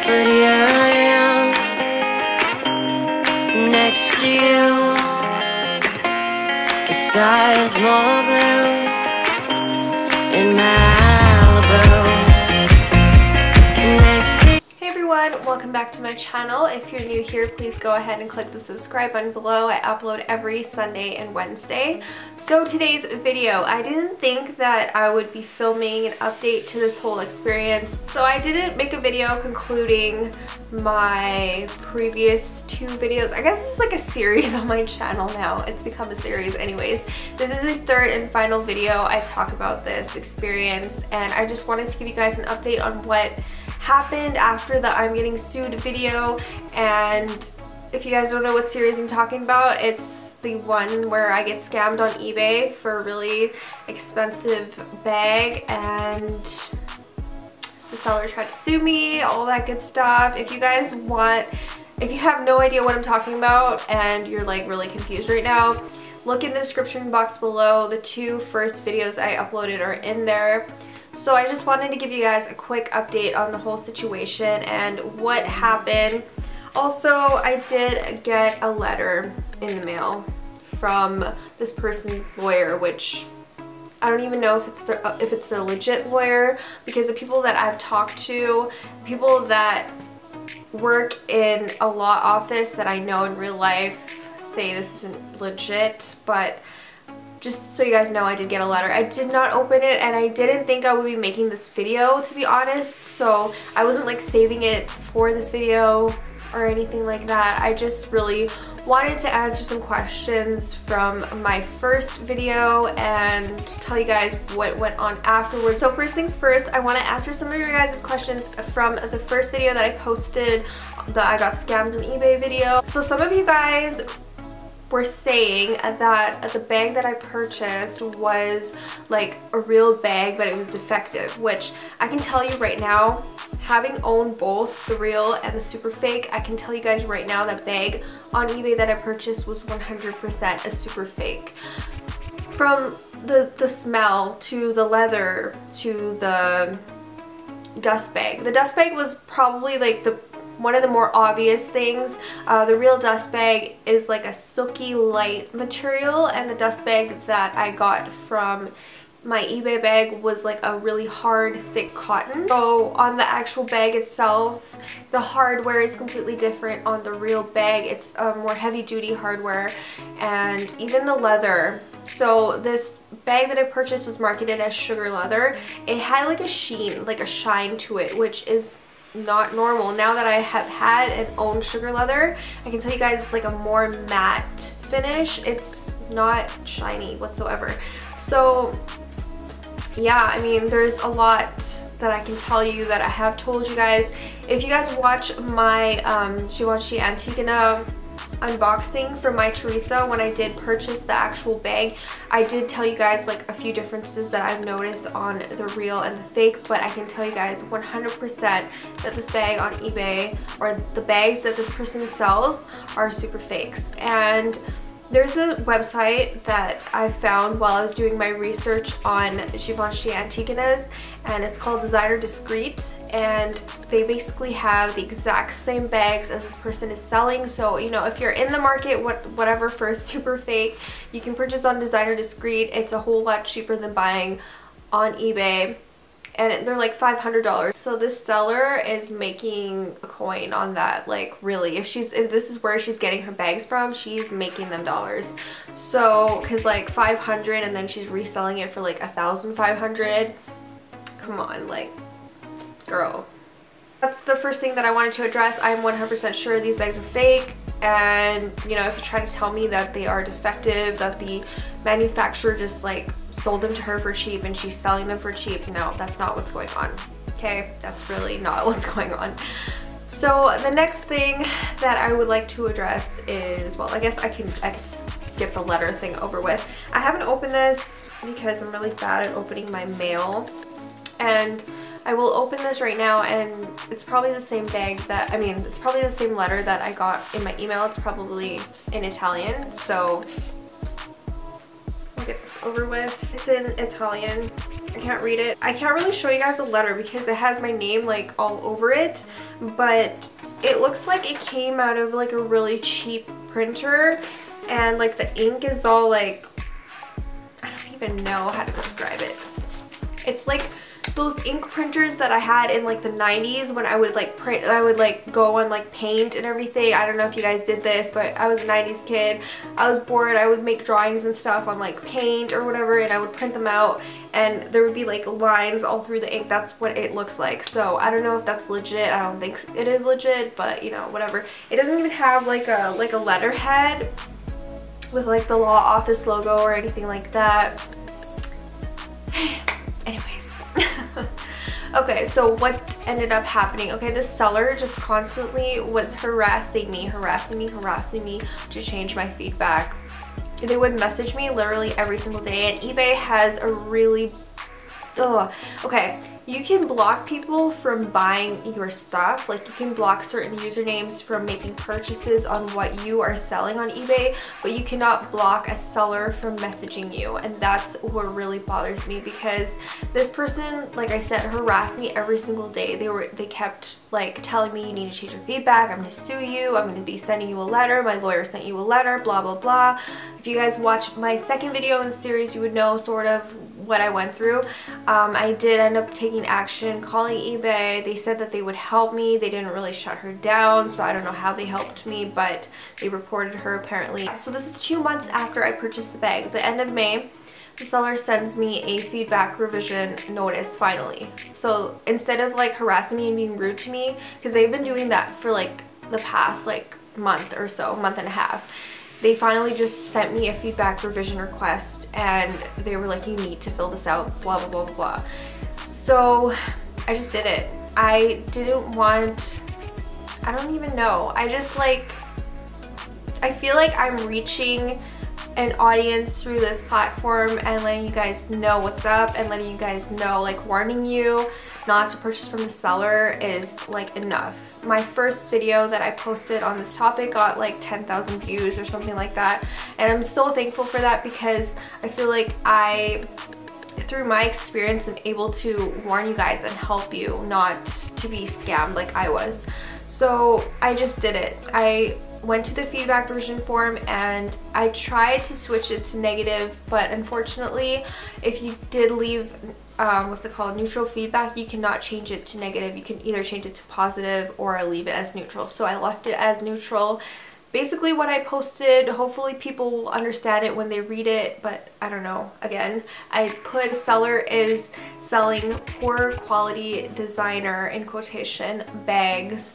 but here I am next to you. The sky is more blue in Malibu next to you. Hey everyone, welcome back to my channel. If you're new here, please go ahead and click the subscribe button below. I upload every Sunday and Wednesday. So today's video, I didn't think that I would be filming an update to this whole experience. So I didn't make a video concluding my previous two videos. I guess it's like a series on my channel now. It's become a series anyways. This is the third and final video I talk about this experience, and I just wanted to give you guys an update on what happened after the I'm getting sued video. And if you guys don't know what series I'm talking about, it's the one where I get scammed on eBay for a really expensive bag and the seller tried to sue me, all that good stuff. If you guys want, if you have no idea what I'm talking about and you're like really confused right now, look in the description box below. The two first videos I uploaded are in there. So I just wanted to give you guys a quick update on the whole situation and what happened. Also, I did get a letter in the mail from this person's lawyer, which I don't even know if it's a legit lawyer, because the people that I've talked to, people that work in a law office that I know in real life, say this isn't legit. But just so you guys know, I did get a letter. I did not open it, and I didn't think I would be making this video, to be honest, so I wasn't like saving it for this video or anything like that. I just really wanted to answer some questions from my first video and tell you guys what went on afterwards. So first things first, I want to answer some of your guys' questions from the first video that I posted, the I got scammed on eBay video. So some of you guys were saying that the bag that I purchased was like a real bag, but it was defective, which I can tell you right now, having owned both the real and the super fake, I can tell you guys right now that bag on eBay that I purchased was 100% a super fake. From the smell to the leather to the dust bag. The dust bag was probably like one of the more obvious things. The real dust bag is like a silky light material, and the dust bag that I got from my eBay bag was like a really hard, thick cotton. So on the actual bag itself, the hardware is completely different. On the real bag, it's a more heavy-duty hardware, and even the leather. So this bag that I purchased was marketed as sugar leather. It had like a sheen, like a shine to it, which is not normal. Now that I have had and owned sugar leather, I can tell you guys it's like a more matte finish. It's not shiny whatsoever. So yeah, I mean, there's a lot that I can tell you that I have told you guys. If you guys watch my Givenchy Antigona unboxing for my Teresa, when I did purchase the actual bag, I did tell you guys like a few differences that I've noticed on the real and the fake, but I can tell you guys 100% that this bag on eBay, or the bags that this person sells, are super fakes. And there's a website that I found while I was doing my research on Givenchy Antigonas, and it's called Designer Discreet, and they basically have the exact same bags as this person is selling. So, you know, if you're in the market, whatever, for a super fake, you can purchase on Designer Discreet. It's a whole lot cheaper than buying on eBay, and they're like $500. So this seller is making a coin on that. Like, really, if this is where she's getting her bags from, she's making them dollars. So, cause like 500 and then she's reselling it for like 1,500. Come on, like, girl. That's the first thing that I wanted to address. I'm 100% sure these bags are fake, and you know, if you try to tell me that they are defective, that the manufacturer just like sold them to her for cheap and she's selling them for cheap, no, that's not what's going on. Okay, that's really not what's going on. So the next thing that I would like to address is, well, I guess I can get the letter thing over with. I haven't opened this because I'm really bad at opening my mail, and I will open this right now, and it's probably the same bag that, I mean, it's probably the same letter that I got in my email. It's probably in Italian, so I'll get this over with. It's in Italian, I can't read it. I can't really show you guys the letter because it has my name like all over it, but it looks like it came out of like a really cheap printer, and like the ink is all like, I don't even know how to describe it. It's like those ink printers that I had in like the 90s when I would like print, I would like go on like paint and everything. I don't know if you guys did this, but I was a 90s kid. I was bored. I would make drawings and stuff on like paint or whatever, and I would print them out, and there would be like lines all through the ink. That's what it looks like. So I don't know if that's legit. I don't think it is legit, but you know, whatever. It doesn't even have like a letterhead with like the law office logo or anything like that. Anyways. Okay, so what ended up happening? Okay, the seller just constantly was harassing me to change my feedback. They would message me literally every single day, and eBay has a really okay, you can block people from buying your stuff. Like, you can block certain usernames from making purchases on what you are selling on eBay, but you cannot block a seller from messaging you. And that's what really bothers me, because this person, like I said, harassed me every single day. They kept like telling me, you need to change your feedback, I'm going to sue you, I'm going to be sending you a letter, my lawyer sent you a letter, blah blah blah. If you guys watched my second video in the series, you would know sort of what I went through. I did end up taking action, calling eBay. They said that they would help me. They didn't really shut her down, so I don't know how they helped me, but they reported her apparently. So this is 2 months after I purchased the bag. The end of May, the seller sends me a feedback revision notice finally. So instead of like harassing me and being rude to me, because they've been doing that for like the past like month or so, month and a half, they finally just sent me a feedback revision request, and they were like, you need to fill this out, blah blah blah blah blah. So I just did it. I didn't want, I don't even know, I just like, I feel like I'm reaching an audience through this platform and letting you guys know what's up, and letting you guys know, like, warning you not to purchase from the seller is like enough. My first video that I posted on this topic got like 10,000 views or something like that, and I'm so thankful for that, because I feel like through my experience, I'm able to warn you guys and help you not to be scammed like I was. So I just did it. I went to the feedback revision form and I tried to switch it to negative, but unfortunately, if you did leave neutral feedback, you cannot change it to negative. You can either change it to positive or leave it as neutral. So I left it as neutral. Basically what I posted, hopefully people will understand it when they read it, but I don't know. Again, I put seller is selling poor quality designer, in quotation, bags.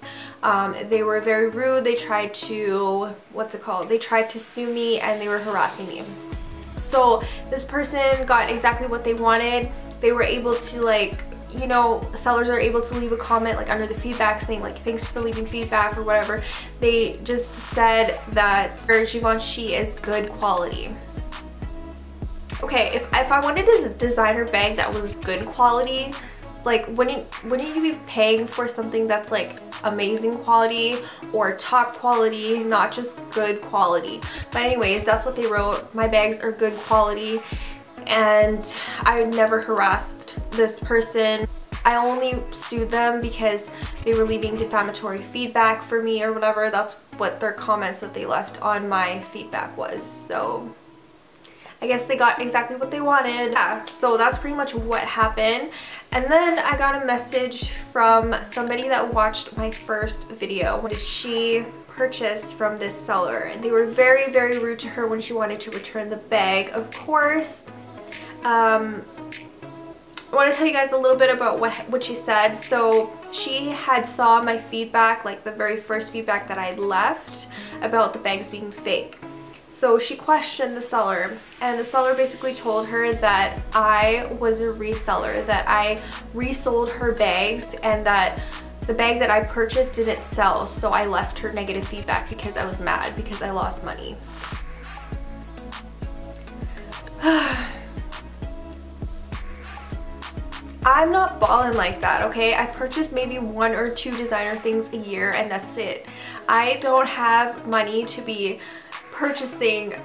They were very rude. They tried to, they tried to sue me, and they were harassing me. So this person got exactly what they wanted. They were able to, like, you know, sellers are able to leave a comment like under the feedback saying like, thanks for leaving feedback or whatever. They just said that Givenchy is good quality. Okay, if I wanted a designer bag that was good quality, like, wouldn't you be paying for something that's like amazing quality or top quality, not just good quality? But anyways, that's what they wrote. My bags are good quality, and I never harassed this person. I only sued them because they were leaving defamatory feedback for me or whatever. That's what their comments that they left on my feedback was. So I guess they got exactly what they wanted. Yeah, so that's pretty much what happened. And then I got a message from somebody that watched my first video. She purchased from this seller, and they were very, very rude to her when she wanted to return the bag. Of course, I want to tell you guys a little bit about what she said. So she had saw my feedback, like the very first feedback that I left about the bags being fake. So she questioned the seller, and the seller basically told her that I was a reseller, that I resold her bags, and that the bag that I purchased didn't sell. So I left her negative feedback because I was mad because I lost money. I'm not balling like that, okay? I purchase maybe 1 or 2 designer things a year, and that's it. I don't have money to be purchasing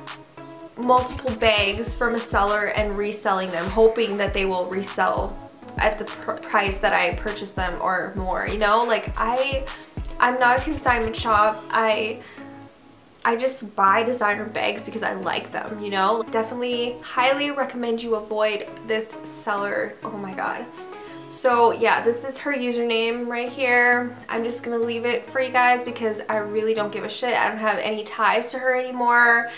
multiple bags from a seller and reselling them, hoping that they will resell at the price that I purchased them or more, you know? Like I'm not a consignment shop. I just buy designer bags because I like them, you know? Definitely highly recommend you avoid this seller. Oh my god. So yeah, this is her username right here. I'm just gonna leave it for you guys because I really don't give a shit. I don't have any ties to her anymore.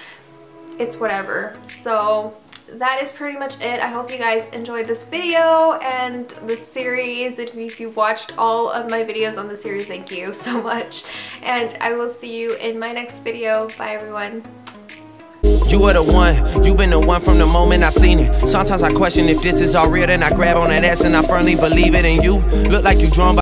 It's whatever. So that is pretty much it. I hope you guys enjoyed this video and the series. If you watched all of my videos on the series, thank you so much. And I will see you in my next video. Bye everyone. You are the one, you been the one from the moment I seen it. Sometimes I question if this is all real, then I grab on that ass and I firmly believe it. And you look like you drawn by